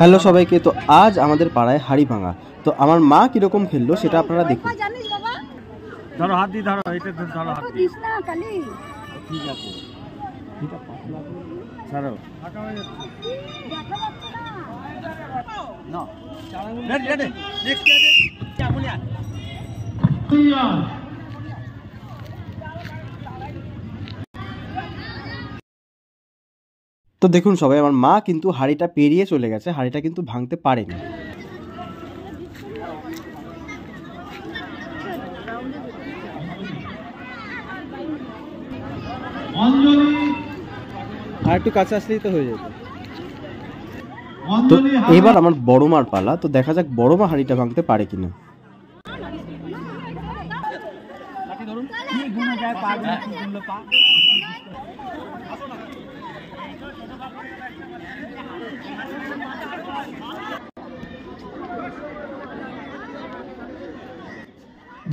Hello সবাইকে, তো আজ আমাদের পাড়ায় হাড়ি ভাঙা। তো আমার মা কিরকম খেললো সেটা আপনারা দেখুন। ধরো হাত দিয়ে, ধরো এটা ধরো হাত দিয়ে। ঠিক আছে, এটা পাতলা করে ছাড়ো। ফাঁকা হয়ে যাচ্ছে, দেখা যাচ্ছে না। রেড রেড নেক্সট আছে কেমন আর তো দেখুন সবাই, আমার মা কিন্তু হাড়িটা পেরিয়ে চলে গেছে, হাড়িটা কিন্তু ভাঙতে পারেনি। আর একটু কাছে আসলেই তো হয়ে যেত। তো এবার আমার বড় মার পালা, তো দেখা যাক বড় মা হাড়িটা ভাঙতে পারে কিনা।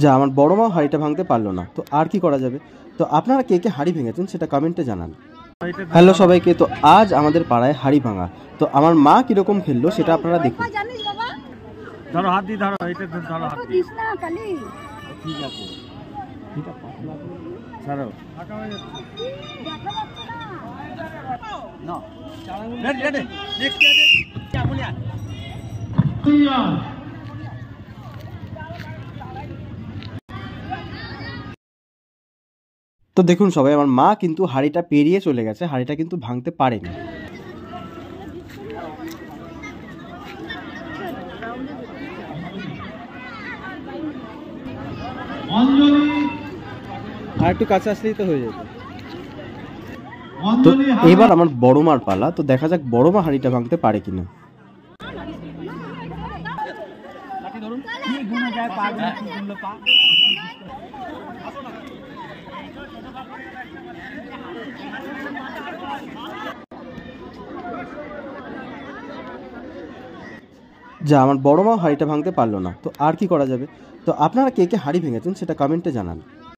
যা আমার বড় মা হাড়িটা ভাঙতে পারলো না, তো আর কি করা যাবে। তো আপনারা কে কে হাড়ি ভেঙেছেন সেটা কমেন্টে জানান। হ্যালো সবাইকে, তো আজ আমাদের পাড়ায় হাড়ি ভাঙা। তো আমার মা কিরকম খেললো সেটা আপনারা দেখুন। ধরো হাত দিয়ে, ধরো এটা ধরো হাত দিয়ে। ঠিক আছে, এটা পাতলা করে ছাড়ো। ফাঁকা হয়ে যাচ্ছে, দেখা যাচ্ছে না। রেড রেড নেক্সট আছে কেমন আর তো দেখুন সবাই, আমার মা কিন্তু হাড়িটা পেরিয়ে চলে গেছে, হাড়িটা কিন্তু ভাঙতে পারেনি। আর একটু কাছে আসলেই তো হয়ে যেত। তো এবার আমার বড় মার পালা, তো দেখা যাক বড় মা হাড়িটা ভাঙতে পারে কিনা। যা আমার বড় মা হাড়িটা ভাঙতে পারলো না, তো আর কি করা যাবে। তো আপনারা কে কে হাড়ি ভেঙেছেন সেটা কমেন্টে জানান।